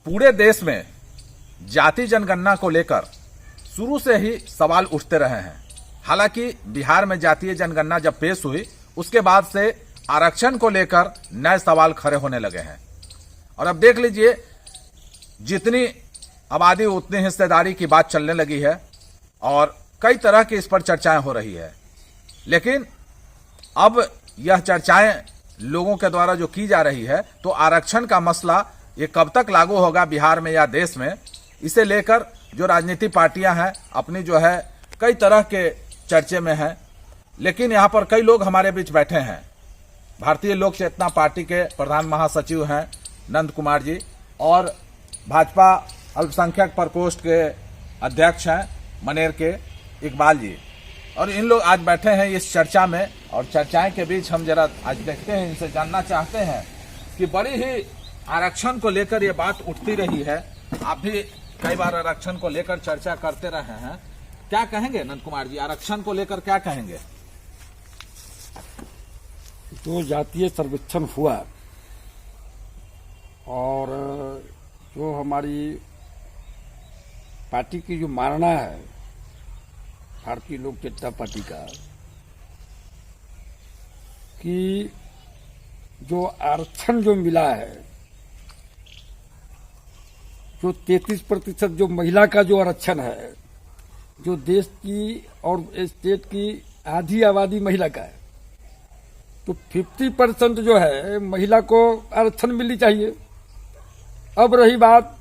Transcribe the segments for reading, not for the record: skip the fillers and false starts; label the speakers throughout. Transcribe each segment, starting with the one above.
Speaker 1: पूरे देश में जाति जनगणना को लेकर शुरू से ही सवाल उठते रहे हैं। हालांकि बिहार में जातीय जनगणना जब पेश हुई उसके बाद से आरक्षण को लेकर नए सवाल खड़े होने लगे हैं। और अब देख लीजिए, जितनी आबादी उतनी हिस्सेदारी की बात चलने लगी है और कई तरह की इस पर चर्चाएं हो रही है। लेकिन अब यह चर्चाएं लोगों के द्वारा जो की जा रही है, तो आरक्षण का मसला ये कब तक लागू होगा बिहार में या देश में, इसे लेकर जो राजनीतिक पार्टियां हैं अपनी जो है कई तरह के चर्चे में हैं। लेकिन यहां पर कई लोग हमारे बीच बैठे हैं। भारतीय लोक चेतना पार्टी के प्रधान महासचिव हैं नंद कुमार जी और भाजपा अल्पसंख्यक प्रकोष्ठ के अध्यक्ष हैं मनेर के इकबाल जी, और इन लोग आज बैठे हैं इस चर्चा में। और चर्चाएं के बीच हम जरा आज देखते हैं, इनसे जानना चाहते हैं कि बड़ी ही आरक्षण को लेकर ये बात उठती रही है। आप भी कई बार आरक्षण को लेकर चर्चा करते रहे हैं, क्या कहेंगे नंद कुमार जी, आरक्षण को लेकर क्या कहेंगे?
Speaker 2: जो जातीय सर्वेक्षण हुआ और जो हमारी पार्टी की जो मानना है भारतीय लोक चेतना पार्टी का कि जो आरक्षण जो मिला है, जो 33% जो महिला का जो आरक्षण है, जो देश की और स्टेट की आधी आबादी महिला का है, तो 50% जो है महिला को आरक्षण मिलनी चाहिए। अब रही बात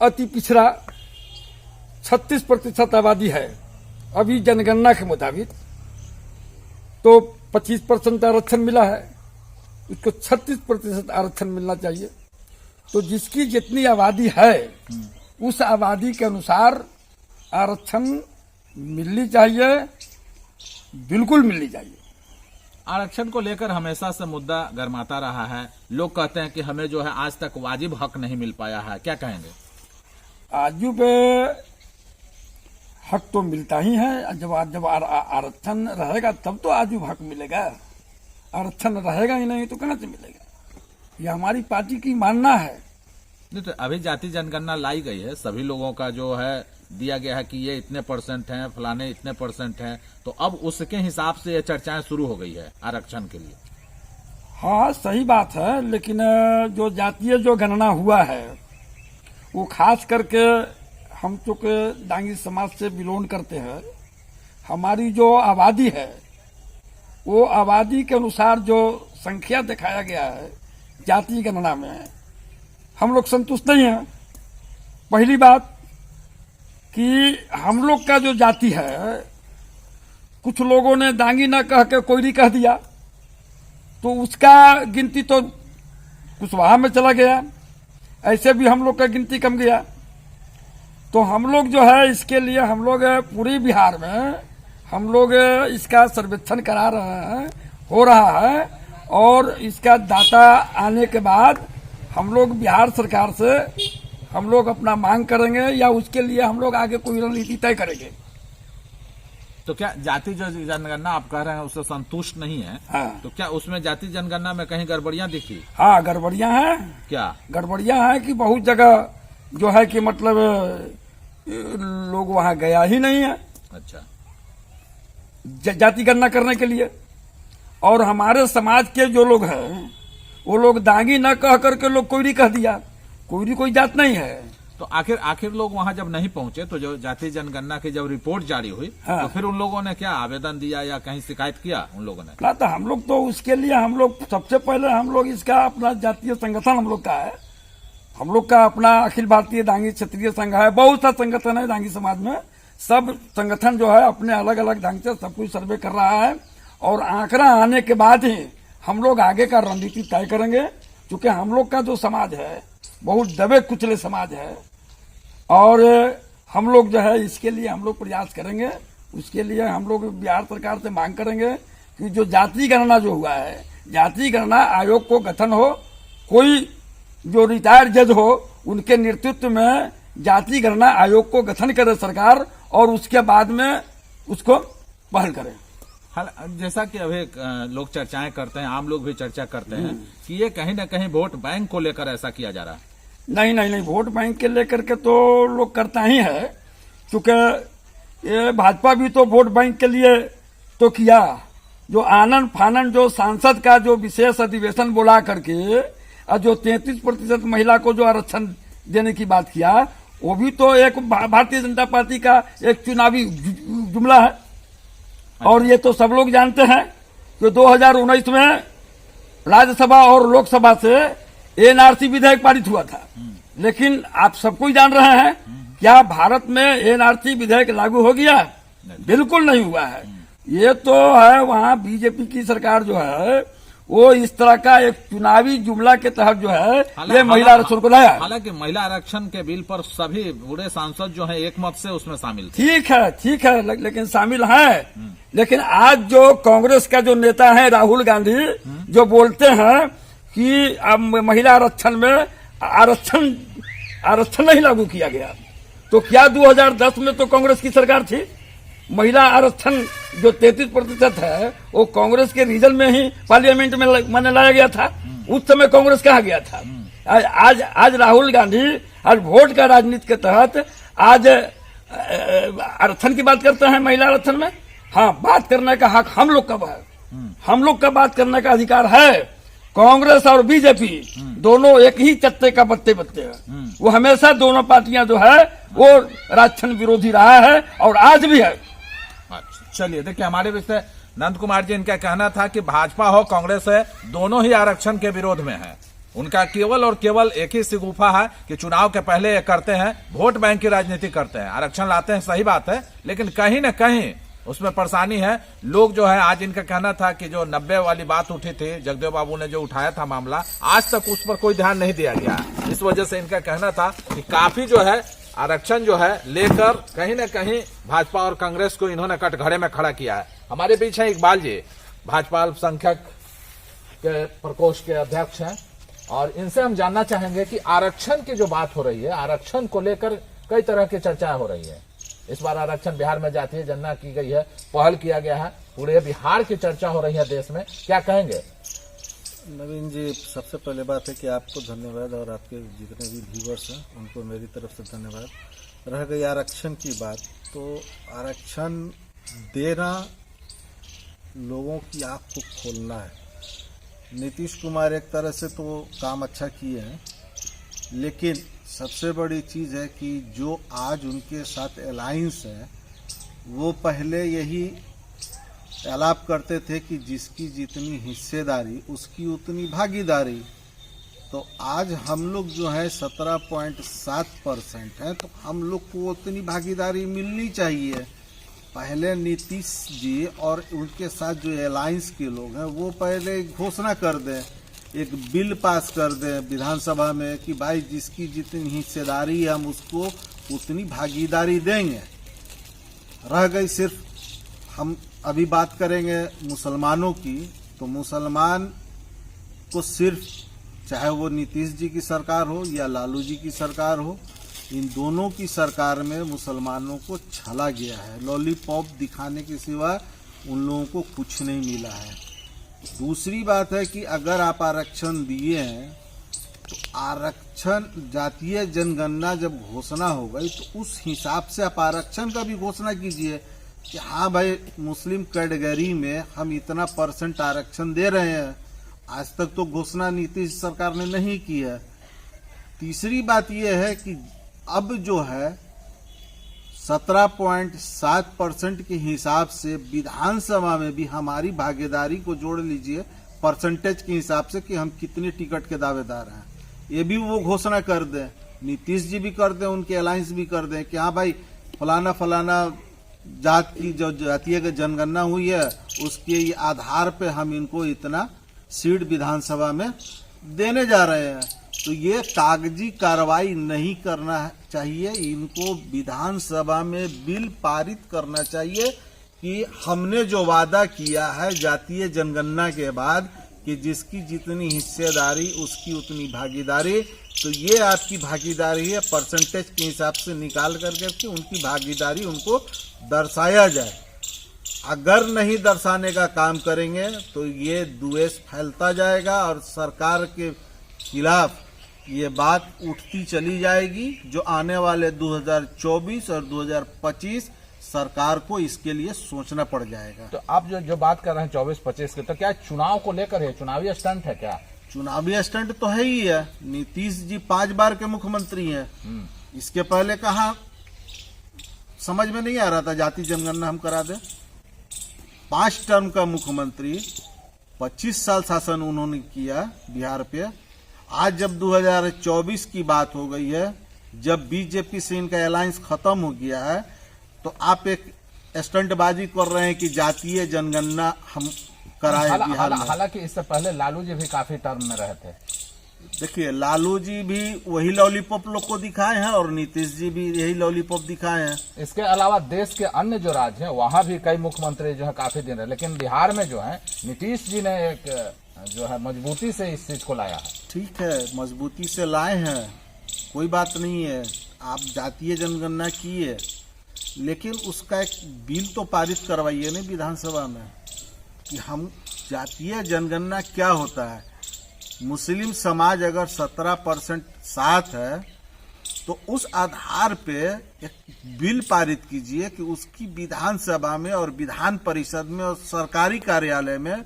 Speaker 2: अति पिछड़ा 36% आबादी है अभी जनगणना के मुताबिक, तो 25% आरक्षण मिला है, उसको 36% आरक्षण मिलना चाहिए। तो जिसकी जितनी आबादी है उस आबादी के अनुसार आरक्षण मिलनी चाहिए, बिल्कुल मिलनी चाहिए।
Speaker 1: आरक्षण को लेकर हमेशा से मुद्दा गरमाता रहा है। लोग कहते हैं कि हमें जो है आज तक वाजिब हक नहीं मिल पाया है, क्या कहेंगे?
Speaker 2: आजू पे हक तो मिलता ही है। जब आरक्षण रहेगा तब तो आजू हक मिलेगा। आरक्षण रहेगा ही नहीं तो कहां से मिलेगा? ये हमारी पार्टी की मानना है।
Speaker 1: नहीं तो अभी जाति जनगणना लाई गई है, सभी लोगों का जो है दिया गया है कि ये इतने % हैं, फलाने इतने % हैं, तो अब उसके हिसाब से ये चर्चाएं शुरू हो गई है आरक्षण के लिए।
Speaker 2: हाँ, सही बात है, लेकिन जो जातीय जो गणना हुआ है वो खास करके हम तो के डांगी समाज से बिलोंग करते हैं। हमारी जो आबादी है वो आबादी के अनुसार जो संख्या दिखाया गया है जातीय गणना में, हम लोग संतुष्ट नहीं हैं। पहली बात कि हम लोग का जो जाति है, कुछ लोगों ने डांगी न कह के कोयरी कह दिया, तो उसका गिनती तो कुशवाहा में चला गया। ऐसे भी हम लोग का गिनती कम गया। तो हम लोग जो है इसके लिए हम लोग पूरे बिहार में हम लोग इसका सर्वेक्षण करा रहे हैं, हो रहा है, और इसका डाटा आने के बाद हम लोग बिहार सरकार से हम लोग अपना मांग करेंगे या उसके लिए हम लोग आगे कोई रणनीति तय करेंगे।
Speaker 1: तो क्या जाति जो जनगणना आप कह रहे हैं उससे संतुष्ट नहीं है?
Speaker 2: हाँ।
Speaker 1: तो क्या उसमें जाति जनगणना में कहीं गड़बड़ियां दिखी?
Speaker 2: हाँ, गड़बड़ियां हैं।
Speaker 1: क्या
Speaker 2: गड़बड़ियां हैं कि बहुत जगह जो है कि मतलब लोग वहां गया ही नहीं है।
Speaker 1: अच्छा,
Speaker 2: जाति गणना करने के लिए। और हमारे समाज के जो लोग हैं वो लोग दांगी न कह करके लोग कोयरी कह दिया। कोयरी कोई जात नहीं है।
Speaker 1: तो आखिर लोग वहां जब नहीं पहुंचे, तो जो जाति जनगणना की जब रिपोर्ट जारी हुई,
Speaker 2: हाँ।
Speaker 1: तो फिर उन लोगों ने क्या आवेदन दिया या कहीं शिकायत किया उन लोगों ने?
Speaker 2: ना, तो हम लोग तो उसके लिए हम लोग सबसे पहले हम लोग इसका अपना जातीय संगठन हम लोग का है। हम लोग का अपना अखिल भारतीय डांगी क्षेत्रीय संघ है। बहुत सा संगठन है डांगी समाज में। सब संगठन जो है अपने अलग अलग ढंग से सब कुछ सर्वे कर रहा है, और आंकड़ा आने के बाद ही हम लोग आगे का रणनीति तय करेंगे। क्योंकि हम लोग का जो समाज है बहुत दबे कुचले समाज है, और हम लोग जो है इसके लिए हम लोग प्रयास करेंगे। उसके लिए हम लोग बिहार सरकार से मांग करेंगे कि जो जाति गणना जो हुआ है, जाति गणना आयोग को गठन हो, कोई जो रिटायर्ड जज हो उनके नेतृत्व में जाति गणना आयोग को गठन करे सरकार, और उसके बाद में उसको पहल करे।
Speaker 1: जैसा कि अभी लोग चर्चाएं करते हैं, आम लोग भी चर्चा करते हैं कि ये कहीं ना कहीं वोट बैंक को लेकर ऐसा किया जा रहा है।
Speaker 2: नहीं नहीं नहीं, वोट बैंक के लेकर के तो लोग करता ही है, क्योंकि ये भाजपा भी तो वोट बैंक के लिए तो किया। जो आनंद फानंद जो सांसद का जो विशेष अधिवेशन बुला करके और जो 33% महिला को जो आरक्षण देने की बात किया, वो भी तो एक भारतीय जनता पार्टी का एक चुनावी जुमला है। और ये तो सब लोग जानते हैं कि 2019 में राज्यसभा और लोकसभा से एनआरसी विधेयक पारित हुआ था, लेकिन आप सबको जान रहे हैं क्या भारत में एनआरसी विधेयक लागू हो गया? बिल्कुल नहीं हुआ है। ये तो है वहाँ बीजेपी की सरकार जो है वो इस तरह का एक चुनावी जुमला के तहत जो है ये महिला आरक्षण को लाया।
Speaker 1: हालांकि महिला आरक्षण के बिल पर सभी बूढ़े सांसद जो है एक मत से उसमें शामिल थे।
Speaker 2: ठीक है, लेकिन शामिल है। लेकिन आज जो कांग्रेस का जो नेता है राहुल गांधी जो बोलते हैं कि अब महिला आरक्षण में आरक्षण नहीं लागू किया गया, तो क्या 2010 में तो कांग्रेस की सरकार थी? महिला आरक्षण जो 33% है वो कांग्रेस के रीजन में ही पार्लियामेंट में मैंने लाया गया था। उस समय कांग्रेस कहा गया था। आज राहुल गांधी आज वोट का राजनीति के तहत आज आरक्षण की बात करते हैं। महिला आरक्षण में हाँ, बात करने का हक हम लोग का है, हम लोग का बात करने का अधिकार है। कांग्रेस और बीजेपी दोनों एक ही चत्ते का बत्ते हैं। वो हमेशा दोनों पार्टियां जो है वो आरक्षण विरोधी रहा है और आज भी है।
Speaker 1: चलिए देखिए, हमारे विषय नंद कुमार जी, इनका कहना था कि भाजपा हो कांग्रेस है, दोनों ही आरक्षण के विरोध में है। उनका केवल और केवल एक ही सिगुफा है कि चुनाव के पहले ये करते हैं, वोट बैंक की राजनीति करते हैं, आरक्षण लाते हैं, सही बात है, लेकिन कहीं न कहीं उसमें परेशानी है। लोग जो है, आज इनका कहना था कि जो 90 वाली बात उठी थी, जगदेव बाबू ने जो उठाया था मामला, आज तक उस पर कोई ध्यान नहीं दिया गया। इस वजह से इनका कहना था कि काफी जो है आरक्षण जो है लेकर कहीं न कहीं भाजपा और कांग्रेस को इन्होंने कटघरे में खड़ा किया है। हमारे बीच है इकबाल जी, भाजपा अल्पसंख्यक के प्रकोष्ठ के अध्यक्ष हैं, और इनसे हम जानना चाहेंगे कि आरक्षण की जो बात हो रही है, आरक्षण को लेकर कई तरह की चर्चा हो रही है। इस बार आरक्षण बिहार में जातीय जनगणना की गई है, पहल किया गया है, पूरे बिहार की चर्चा हो रही है देश में, क्या कहेंगे?
Speaker 3: नवीन जी, सबसे पहले बात है कि आपको धन्यवाद और आपके जितने भी व्यूवर्स हैं उनको मेरी तरफ से धन्यवाद। रह गई आरक्षण की बात, तो आरक्षण देना लोगों की आंख को खोलना है। नीतीश कुमार एक तरह से तो काम अच्छा किए हैं, लेकिन सबसे बड़ी चीज़ है कि जो आज उनके साथ अलायंस है, वो पहले यही आलाप करते थे कि जिसकी जितनी हिस्सेदारी उसकी उतनी भागीदारी। तो आज हम लोग जो है 17.7% है, तो हम लोग को उतनी भागीदारी मिलनी चाहिए। पहले नीतीश जी और उनके साथ जो अलायंस के लोग हैं वो पहले घोषणा कर दें, एक बिल पास कर दें विधानसभा में कि भाई जिसकी जितनी हिस्सेदारी है हम उसको उतनी भागीदारी देंगे। रह गई सिर्फ, हम अभी बात करेंगे मुसलमानों की, तो मुसलमान को सिर्फ, चाहे वो नीतीश जी की सरकार हो या लालू जी की सरकार हो, इन दोनों की सरकार में मुसलमानों को छला गया है। लॉलीपॉप दिखाने के सिवा उन लोगों को कुछ नहीं मिला है। दूसरी बात है कि अगर आप आरक्षण दिए हैं, तो आरक्षण जातीय जनगणना जब घोषणा हो गई तो उस हिसाब से आप आरक्षण का भी घोषणा कीजिए कि हाँ भाई, मुस्लिम कैटेगरी में हम इतना % आरक्षण दे रहे हैं। आज तक तो घोषणा नीतीश सरकार ने नहीं की है। तीसरी बात यह है कि अब जो है 17.7% के हिसाब से विधानसभा में भी हमारी भागीदारी को जोड़ लीजिए परसेंटेज के हिसाब से कि हम कितने टिकट के दावेदार हैं, ये भी वो घोषणा कर दें। नीतीश जी भी कर दें, उनके अलायंस भी कर दें कि हाँ भाई, फलाना फलाना जात की जो जातीय जनगणना हुई है उसके आधार पे हम इनको इतना सीट विधानसभा में देने जा रहे हैं। तो ये कागजी कार्रवाई नहीं करना चाहिए, इनको विधानसभा में बिल पारित करना चाहिए कि हमने जो वादा किया है जातीय जनगणना के बाद कि जिसकी जितनी हिस्सेदारी उसकी उतनी भागीदारी, तो ये आपकी भागीदारी है, परसेंटेज के हिसाब से निकाल करके उनकी भागीदारी उनको दर्शाया जाए। अगर नहीं दर्शाने का काम करेंगे तो ये द्वेष फैलता जाएगा और सरकार के खिलाफ ये बात उठती चली जाएगी, जो आने वाले 2024 और 2025 सरकार को इसके लिए सोचना पड़ जाएगा।
Speaker 1: तो आप जो बात कर रहे हैं 24-25 के, तो क्या चुनाव को लेकर है, चुनावी स्टंट है क्या?
Speaker 3: चुनावी स्टंट तो है ही है। नीतीश जी 5 बार के मुख्यमंत्री हैं। इसके पहले कहा समझ में नहीं आ रहा था जाति जनगणना हम करा दें। 5 टर्म का मुख्यमंत्री, 25 साल शासन उन्होंने किया बिहार पे। आज जब 2024 की बात हो गई है, जब बीजेपी से इनका अलायंस खत्म हो गया है, तो आप एक स्टंटबाजी कर रहे हैं कि जातीय जनगणना हम कराए बिहार में।
Speaker 1: हालांकि इससे पहले लालू जी भी काफी टर्म में रहे थे।
Speaker 3: देखिए, लालू जी भी वही लॉलीपॉप लोग को दिखाए हैं और नीतीश जी भी यही लॉलीपॉप दिखाए हैं।
Speaker 1: इसके अलावा देश के अन्य जो राज्य हैं वहां भी कई मुख्यमंत्री जो है काफी दिन रहे, लेकिन बिहार में जो है नीतीश जी ने एक जो है मजबूती से इस चीज को लाया है।
Speaker 3: ठीक है, मजबूती से लाए हैं, कोई बात नहीं है। आप जातीय जनगणना किए, लेकिन उसका एक बिल तो पारित करवाइए ना विधानसभा में कि हम जातीय जनगणना क्या होता है। मुस्लिम समाज अगर 17% साथ है, तो उस आधार पे एक बिल पारित कीजिए कि उसकी विधानसभा में और विधान परिषद में और सरकारी कार्यालय में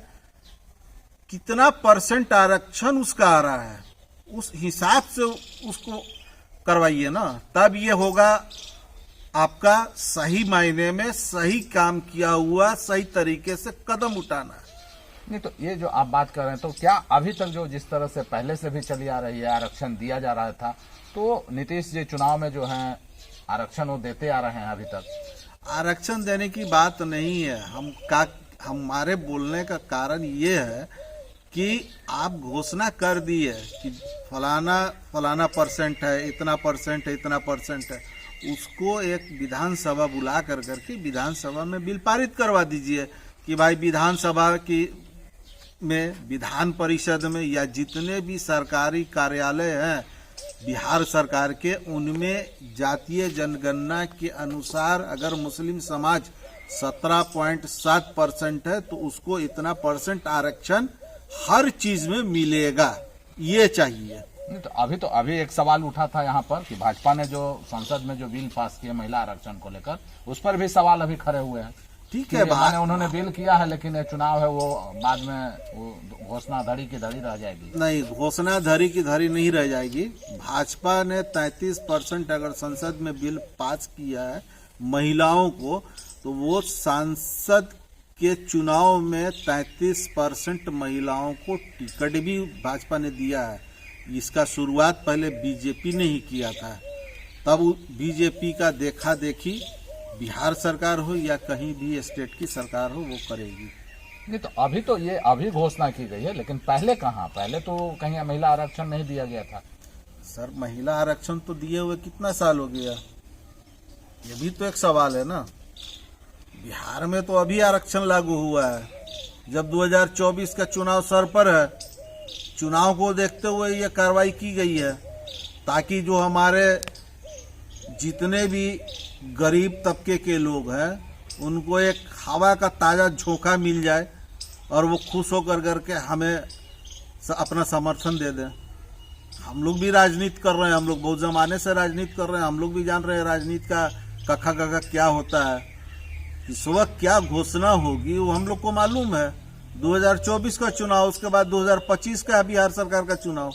Speaker 3: कितना % आरक्षण उसका आ रहा है, उस हिसाब से उसको करवाइए ना। तब ये होगा आपका सही मायने में सही काम किया हुआ, सही तरीके से कदम उठाना है।
Speaker 1: नहीं तो ये जो आप बात कर रहे हैं, तो क्या अभी तक जो जिस तरह से पहले से भी चली आ रही है, आरक्षण दिया जा रहा था, तो नीतीश जी चुनाव में जो है आरक्षण वो देते आ रहे हैं अभी तक?
Speaker 3: आरक्षण देने की बात नहीं है। हमारे बोलने का कारण ये है कि आप घोषणा कर दिए कि फलाना % है, इतना % है, इतना % है, उसको एक विधानसभा बुला करके विधानसभा में बिल पारित करवा दीजिए कि भाई विधानसभा की में, विधान परिषद में या जितने भी सरकारी कार्यालय हैं बिहार सरकार के, उनमें जातीय जनगणना के अनुसार अगर मुस्लिम समाज 17.7% है, तो उसको इतना % आरक्षण हर चीज में मिलेगा, ये चाहिए।
Speaker 1: नहीं तो अभी एक सवाल उठा था यहाँ पर कि भाजपा ने जो संसद में जो बिल पास किया महिला आरक्षण को लेकर, उस पर भी सवाल अभी खड़े हुए हैं।
Speaker 3: ठीक है,
Speaker 1: माने उन्होंने बिल किया है, लेकिन ये चुनाव है वो बाद में वो घोषणा धड़ी की धड़ी रह जाएगी।
Speaker 3: नहीं, घोषणा धड़ी की धड़ी नहीं रह जाएगी। भाजपा ने 33% अगर संसद में बिल पास किया है महिलाओं को, तो वो सांसद के चुनाव में 33% महिलाओं को टिकट भी भाजपा ने दिया है। इसका शुरुआत पहले बीजेपी ने ही किया था। तब बीजेपी का देखा देखी बिहार सरकार हो या कहीं भी स्टेट की सरकार हो, वो करेगी।
Speaker 1: नहीं तो अभी घोषणा की गई है, लेकिन पहले कहाँ? पहले तो कहीं महिला आरक्षण नहीं दिया गया था।
Speaker 3: सर, महिला आरक्षण तो दिए हुए कितना साल हो गया, ये भी तो एक सवाल है ना। बिहार में तो अभी आरक्षण लागू हुआ है, जब 2024 का चुनाव सर पर है। चुनाव को देखते हुए ये कार्रवाई की गई है, ताकि जो हमारे जितने भी गरीब तबके के लोग हैं उनको एक हवा का ताज़ा झोंका मिल जाए और वो खुश होकर करके हमें अपना समर्थन दे दें। हम लोग भी राजनीति कर रहे हैं, हम लोग बहुत ज़माने से राजनीति कर रहे हैं, हम लोग भी जान रहे हैं राजनीति का कखा कखा क्या होता है। इस वक्त क्या घोषणा होगी वो हम लोग को मालूम है। 2024 का चुनाव, उसके बाद 2025 का बिहार सरकार का चुनाव।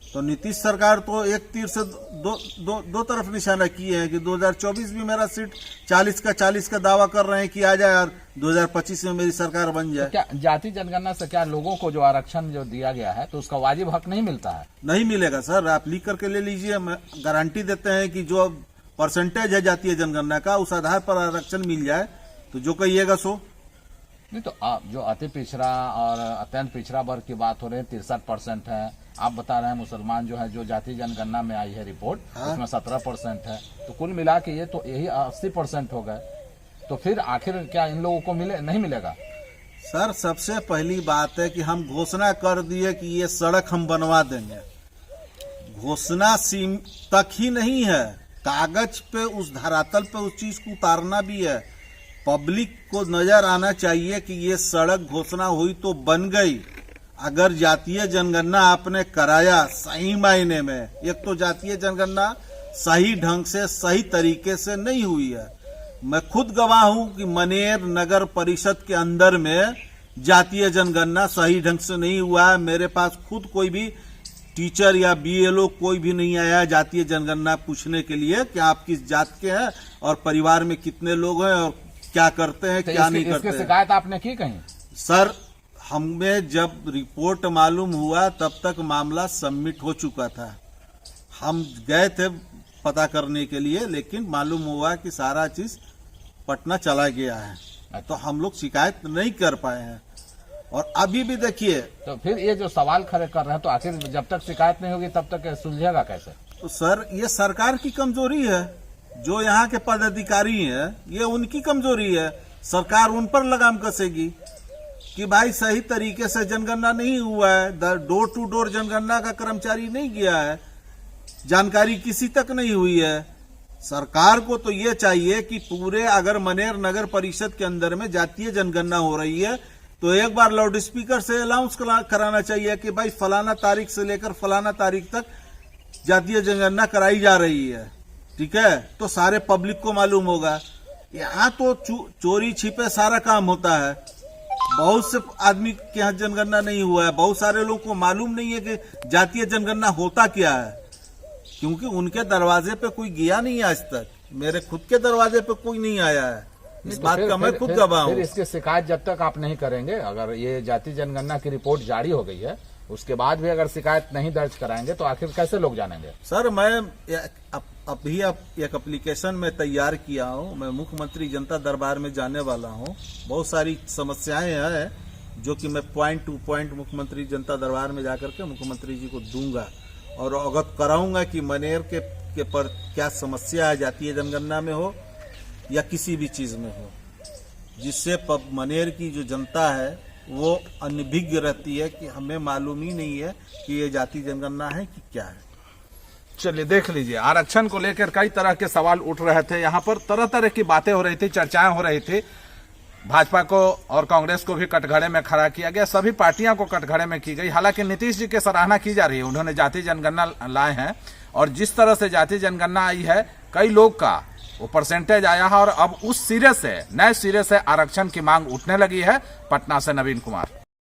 Speaker 3: तो नीतीश सरकार तो एक तीर से दो तरफ निशाना किए हैं कि 2024 भी मेरा सीट 40 का दावा कर रहे हैं कि आ जाए और 2025 में मेरी सरकार बन जाए।
Speaker 1: तो क्या जाति जनगणना से क्या लोगों को जो आरक्षण जो दिया गया है, तो उसका वाजिब हक नहीं मिलता है?
Speaker 3: नहीं मिलेगा सर, आप लिख करके ले लीजिए। गारंटी देते हैं कि जो % है जातीय जनगणना का, उस आधार पर आरक्षण मिल जाए, तो जो कहिएगा सो।
Speaker 1: नहीं तो जो अति पिछड़ा और अत्यंत पिछड़ा वर्ग की बात हो रही है, 63% है। आप बता रहे हैं मुसलमान जो है, जो जाति जनगणना में आई है रिपोर्ट, उसमें 17% है। तो कुल मिला के ये तो यही 80% हो गए। तो फिर आखिर क्या इन लोगों को नहीं मिलेगा?
Speaker 3: सर, सबसे पहली बात है कि हम घोषणा कर दिए कि ये सड़क हम बनवा देंगे। घोषणा तक ही नहीं है, कागज पे उस धरातल पे उस चीज को उतारना भी है। पब्लिक को नजर आना चाहिए कि ये सड़क घोषणा हुई तो बन गई। अगर जातीय जनगणना आपने कराया सही मायने में, एक तो जातीय जनगणना सही ढंग से सही तरीके से नहीं हुई है। मैं खुद गवाह हूं कि मनेर नगर परिषद के अंदर में जातीय जनगणना सही ढंग से नहीं हुआ है। मेरे पास खुद कोई भी टीचर या बीएलओ कोई भी नहीं आया जातीय जनगणना पूछने के लिए कि आप किस जात के हैं और परिवार में कितने लोग हैं और क्या करते हैं, क्या नहीं करते हैं।
Speaker 1: शिकायत आपने की कहीं?
Speaker 3: सर, हमें जब रिपोर्ट मालूम हुआ तब तक मामला सबमिट हो चुका था। हम गए थे पता करने के लिए, लेकिन मालूम हुआ कि सारा चीज पटना चला गया है। तो हम लोग शिकायत नहीं कर पाए हैं। और अभी भी देखिए,
Speaker 1: तो फिर ये जो सवाल खड़े कर रहे हैं, तो आखिर जब तक शिकायत नहीं होगी तब तक सुलझेगा कैसे?
Speaker 3: तो सर, ये सरकार की कमजोरी है। जो यहाँ के पदाधिकारी हैं, ये उनकी कमजोरी है। सरकार उन पर लगाम कसेगी कि भाई सही तरीके से जनगणना नहीं हुआ है, डोर टू डोर जनगणना का कर्मचारी नहीं गया है, जानकारी किसी तक नहीं हुई है। सरकार को तो ये चाहिए कि पूरे, अगर मनेर नगर परिषद के अंदर में जातीय जनगणना हो रही है तो एक बार लाउड स्पीकर से अनाउंस कराना चाहिए कि भाई फलाना तारीख से लेकर फलाना तारीख तक जातीय जनगणना कराई जा रही है। ठीक है, तो सारे पब्लिक को मालूम होगा। यहाँ तो चोरी छिपे सारा काम होता है। बहुत से आदमी के यहाँ जनगणना नहीं हुआ है, बहुत सारे लोगों को मालूम नहीं है कि जातीय जनगणना होता क्या है, क्योंकि उनके दरवाजे पे कोई गया नहीं आज तक। मेरे खुद के दरवाजे पे कोई नहीं आया है। इस बात का मैं खुद गवाह हूँ।
Speaker 1: फिर इसकी शिकायत जब तक आप नहीं करेंगे, अगर ये जातीय जनगणना की रिपोर्ट जारी हो गई है उसके बाद भी अगर शिकायत नहीं दर्ज कराएंगे तो आखिर कैसे लोग जानेंगे?
Speaker 3: सर, मैं अभी एक एप्लीकेशन में तैयार किया हूँ। मैं मुख्यमंत्री जनता दरबार में जाने वाला हूँ। बहुत सारी समस्याएं हैं जो कि मैं पॉइंट टू पॉइंट मुख्यमंत्री जनता दरबार में जाकर के मुख्यमंत्री जी को दूंगा और अवगत कराऊंगा कि मनेर के पर क्या समस्या है, जातीय जनगणना में हो या किसी भी चीज में हो, जिससे मनेर की जो जनता है वो अनभिज्ञ रहती है कि हमें मालूम ही नहीं है कि ये जातीय जनगणना है कि क्या है।
Speaker 1: चलिए देख लीजिए, आरक्षण को लेकर कई तरह के सवाल उठ रहे थे। यहाँ पर तरह तरह की बातें हो रही थी, चर्चाएं हो रही थी। भाजपा को और कांग्रेस को भी कटघरे में खड़ा किया गया, सभी पार्टियों को कटघरे में की गई। हालांकि नीतीश जी की सराहना की जा रही है, उन्होंने जातीय जनगणना लाए हैं और जिस तरह से जातीय जनगणना आई है, कई लोग का वो परसेंटेज आया है और अब उस सिरे से, नए सिरे से आरक्षण की मांग उठने लगी है। पटना से नवीन कुमार।